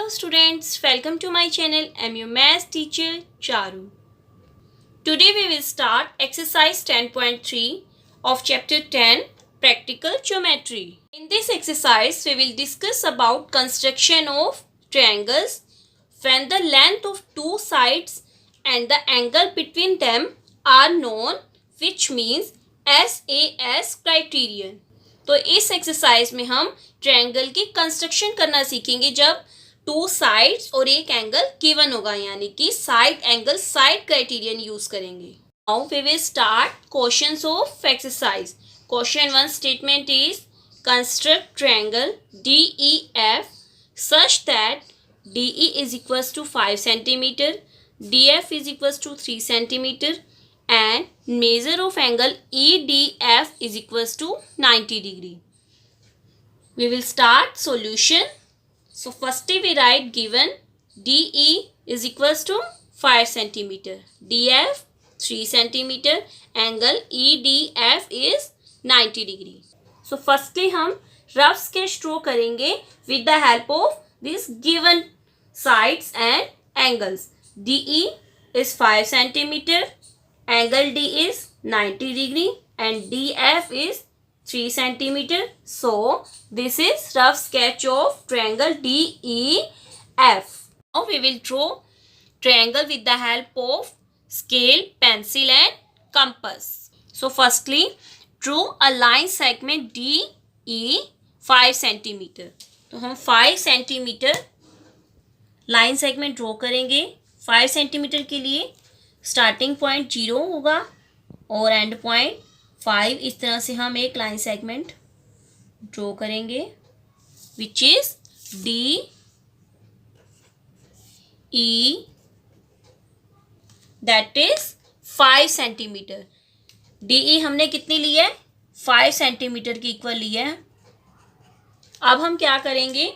Hello students, welcome to my channel. I'm your math teacher Charu. Today we will start exercise 10.3 of chapter 10 practical geometry. In this exercise we will discuss about construction of triangles when the length of two sides and the angle between them are known, which means SAS criterion. तो इस exercise में हम triangle की construction करना सीखेंगे जब two sides और एक एंगल गिवन होगा, यानी कि side angle side criterion use करेंगे. Now we will start questions of exercise. Question 1 statement is construct triangle DEF such that DE is equals to 5 centimeter, DF is equals to 3 centimeter and measure of angle EDF is equals to 90 degree. We will start solution. So firstly we write given DE is equals to 5 centimeter, DF 3 centimeter, angle EDF is 90 degree. So firstly हम rough sketch draw करेंगे with the help of these given sides and angles. DE is 5 centimeter, angle D is 90 degree and DF is 3 centimeter. So this is rough sketch of triangle DEF. Now we will draw triangle with the help of scale, pencil and compass. So firstly draw a line segment DE 5 centimeter. तो हम 5 centimetre line segment draw करेंगे. 5 centimetre के लिए starting point 0 होगा और and point 5. इस तरह से हम एक लाइन सेगमेंट ड्रॉ करेंगे which is DE. That is 5 centimetre. DE हमने कितनी ली है? 5 सेंटीमीटर की इक्वल ली है. अब हम क्या करेंगे?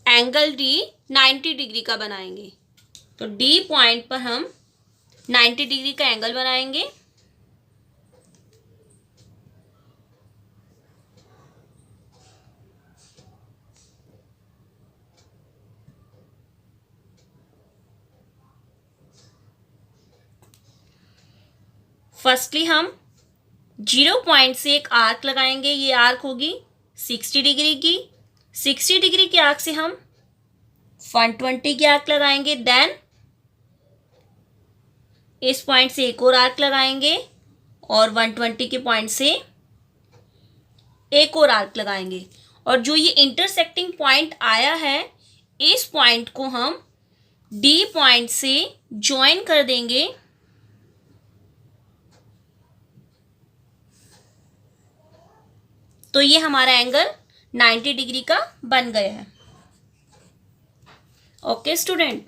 एंगल D 90 डिग्री का बनाएंगे. तो D पॉइंट पर हम 90 डिग्री का एंगल बनाएंगे. फर्स्टली हम 0 पॉइंट से एक आर्क लगाएंगे. ये आर्क होगी 60 डिग्री की. 60 डिग्री के आर्क से हम 120 की आर्क लगाएंगे. देन इस पॉइंट से एक और आर्क लगाएंगे और 120 के पॉइंट से एक और आर्क लगाएंगे. और जो ये इंटरसेक्टिंग पॉइंट आया है इस पॉइंट को हम D पॉइंट से ज्वाइन कर देंगे. तो ये हमारा एंगल 90 डिग्री का बन गया है. ओके स्टूडेंट,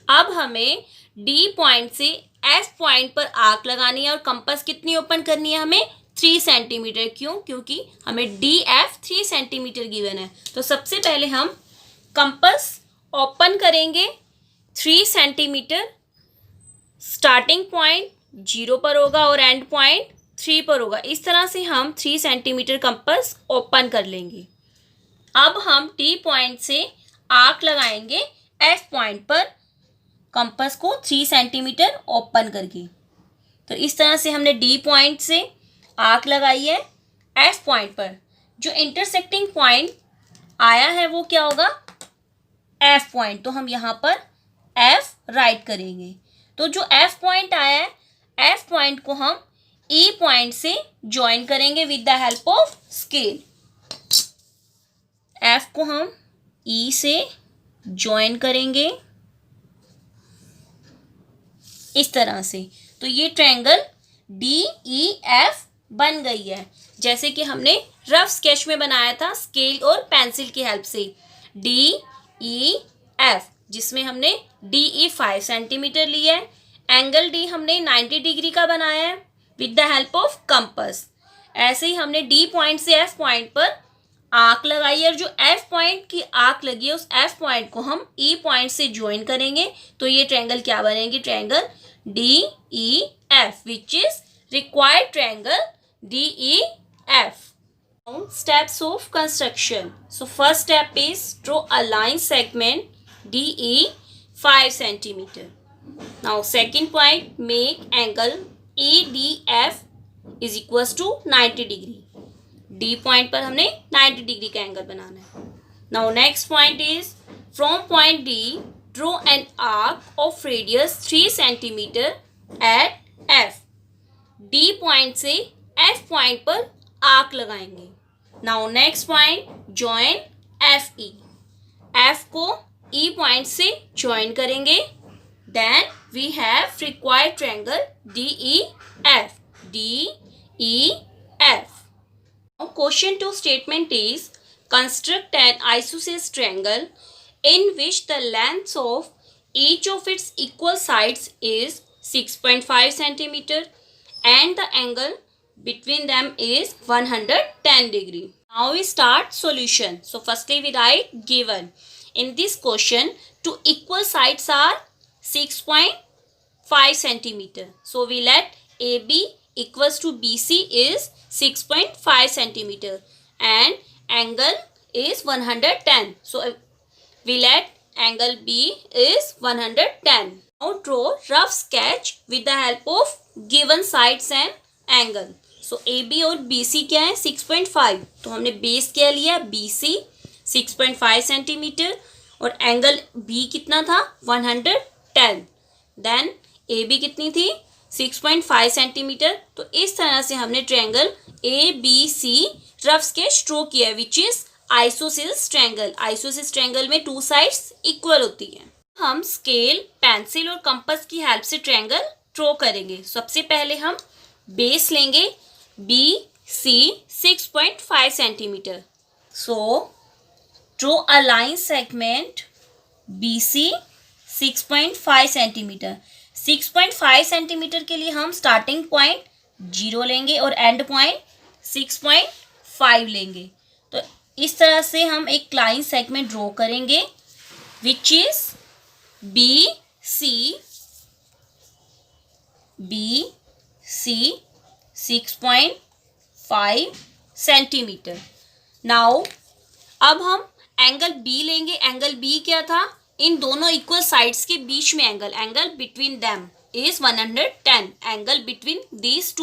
अब हमें D पॉइंट से F पॉइंट पर आर्क लगानी है और कंपास कितनी ओपन करनी है हमें? 3 सेंटीमीटर. क्यों? क्योंकि हमें DF 3 सेंटीमीटर गिवन है. तो सबसे पहले हम कंपास ओपन करेंगे 3 सेंटीमीटर. स्टार्टिंग पॉइंट 0 पर होगा और एंड पॉइंट 3 पर होगा. इस तरह से हम 3 सेंटीमीटर कंपास ओपन कर लेंगे. अब हम D पॉइंट से आर्क लगाएंगे F पॉइंट पर कंपास को 3 सेंटीमीटर ओपन करके. तो इस तरह से हमने D पॉइंट से आर्क लगाई है F पॉइंट पर. जो इंटरसेक्टिंग पॉइंट आया है वो क्या होगा? F point. तो हम यहाँ पर F राइट करेंगे. तो जो F पॉइंट आया है F पॉइंट को हम E पॉइंट से ज्वाइन करेंगे with the help of scale. F को हम E से ज्वाइन करेंगे इस तरह से. तो ये ट्रायंगल DEF बन गई है जैसे कि हमने रफ स्केच में बनाया था स्केल और पेंसिल की हेल्प से. DEF जिसमें हमने DE 5 सेंटीमीटर लिया है. एंगल D हमने 90 डिग्री का बनाया है with the help of compass. ऐसे ही हमने D पॉइंट से F पॉइंट पर आर्क लगाई है और जो F पॉइंट की आर्क लगी है उस F पॉइंट को हम E पॉइंट से ज्वाइन करेंगे. तो ये ट्रायंगल क्या बनेगी? Triangle DEF which is required triangle DEF. Steps of construction. So first step is draw a line segment DE 5 centimeter. Now second point, make angle ADF is equals to 90 degree. D point पर हमने 90 degree का angle बनाना है. Now next point is from point D draw an arc of radius 3 centimeter at F. D point से F point पर arc लगाएंगे. Now next point, join FE. F को E point से join करेंगे. Then we have required triangle DEF. DEF. Now question 2 statement is construct an isosceles triangle in which the length of each of its equal sides is 6.5 centimeter and the angle between them is 110 degree. Now we start solution. So firstly we write given. In this question two equal sides are 6.5 centimeter. So we let AB equals to BC is 6.5 centimeter and angle is 110. So we let angle B is 110. Now draw rough sketch with the help of given sides and angle. So AB और BC क्या है 6.5. तो हमने base क्या लिया BC 6.5 centimetre और angle B कितना था 110. देन AB कितनी थी 6.5 सेंटीमीटर. तो इस तरह से हमने triangle ABC rough sketch draw किया which is isosceles triangle. Isosceles triangle में टू साइड्स इक्वल होती हैं. हम स्केल पेंसिल और कंपास की हेल्प से ट्रायंगल ड्रॉ करेंगे. सबसे पहले हम बेस लेंगे BC 6.5 centimetre. So draw a line segment BC 6.5 centimetre. 6.5 centimetre के लिए हम स्टार्टिंग पॉइंट 0 लेंगे और एंड पॉइंट 6.5 लेंगे. तो इस तरह से हम एक लाइन सेगमेंट ड्रॉ करेंगे which is BC 6.5 centimetre. Now अब हम एंगल B लेंगे. एंगल B क्या था इन दोनों इक्वल साइड्स के बीच में angle between them is 110. Angle between these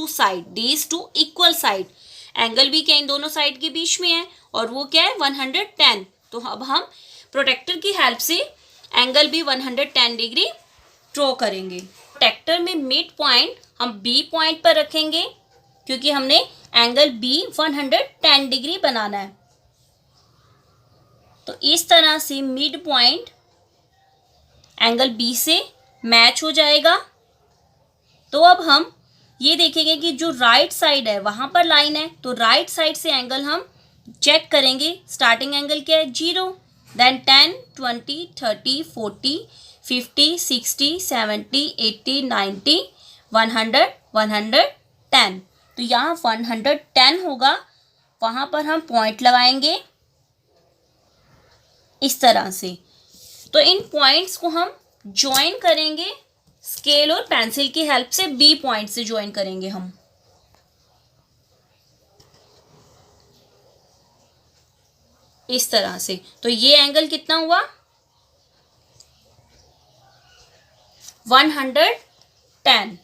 two equal side angle भी क्या इन दोनों साइड के बीच में है और वो क्या है 110. तो अब हम प्रोटेक्टर की हेल्प से एंगल भी 110 डिग्री ड्रॉ करेंगे. प्रोटेक्टर में मिड पॉइंट हम B पॉइंट पर रखेंगे क्योंकि हमने एंगल B 110 डिग्री बनाना है. तो इस तरह से मिड पॉइंट एंगल B से मैच हो जाएगा. तो अब हम ये देखेंगे कि जो राइट साइड है वहाँ पर लाइन है तो राइट साइड से एंगल हम चेक करेंगे. स्टार्टिंग एंगल क्या है 0. देन 10 20 30 40 50 60 70 80 90 100 110. तो यहाँ 110 होगा. वहाँ पर हम पॉइंट लगाएंगे इस तरह से. तो इन पॉइंट्स को हम ज्वाइन करेंगे स्केल और पेंसिल की हेल्प से. B पॉइंट से ज्वाइन करेंगे हम. इस तरह से. तो ये एंगल कितना हुआ 110.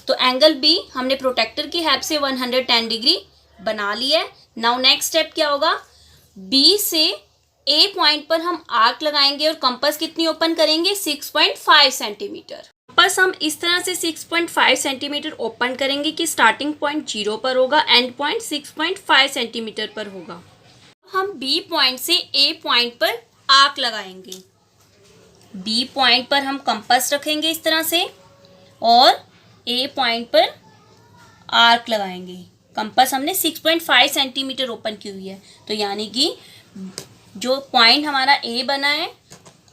तो एंगल B हमने प्रोटेक्टर की हेल्प से 110 डिग्री बना लिया है. नाउ नेक्स्ट स्टेप क्या होगा B से A पॉइंट पर हम आर्क लगाएंगे और कंपास कितनी ओपन करेंगे 6.5 सेंटीमीटर. कंपास हम इस तरह से 6.5 सेंटीमीटर ओपन करेंगे कि स्टार्टिंग पॉइंट 0 पर होगा एंड पॉइंट 6.5 सेंटीमीटर पर होगा. हम B पॉइंट से A पॉइंट पर आर्क लगाएंगे. B पॉइंट पर हम कंपास रखेंगे इस तरह से और A पॉइंट पर आर्क लगाएंगे. कंपास हमने 6.5 सेंटीमीटर ओपन की हुई है. तो यानी कि जो पॉइंट हमारा A बना है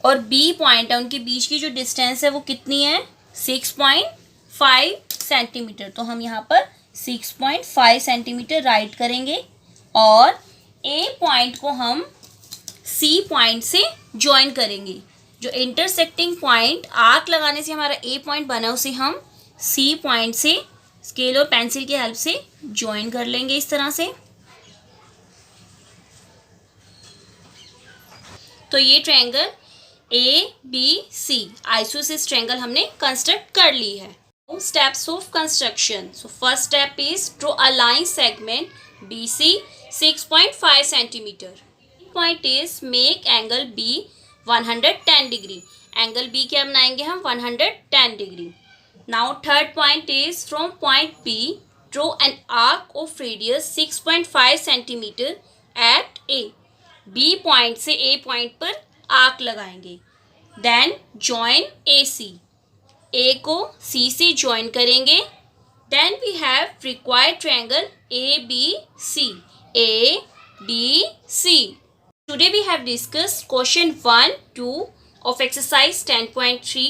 और B पॉइंट है उनके बीच की जो डिस्टेंस है वो कितनी है 6.5 सेंटीमीटर. तो हम यहाँ पर 6.5 सेंटीमीटर राइट करेंगे और A पॉइंट को हम C पॉइंट से ज्वाइन करेंगे. जो इंटरसेक्टिंग पॉइंट आर्क लगाने से हमारा A पॉइंट बना उसे हम C पॉइंट से स्केल और पेंसिल की हेल्प से ज्वाइन कर लेंगे इस तरह से। तो ये ट्रायंगल ABC आइसोसेलेस ट्रायंगल हमने कंस्ट्रक्ट कर ली है। Steps of construction. So first step is draw a line segment BC 6.5 centimeter. Point is make angle B 110 degree. Angle B क्या बनाएंगे हम 110 degree. Now third point is from point B draw an arc of radius 6.5 centimeter at A. B point से A point पर arc लगाएंगे. Then join AC. A को C से join करेंगे. Then we have required triangle ABC. ABC. Today we have discussed question 1, 2 of exercise 10.3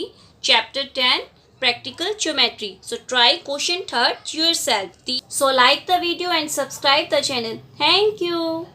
chapter 10 practical geometry. So try question 3rd yourself. So like the video and subscribe the channel. Thank you.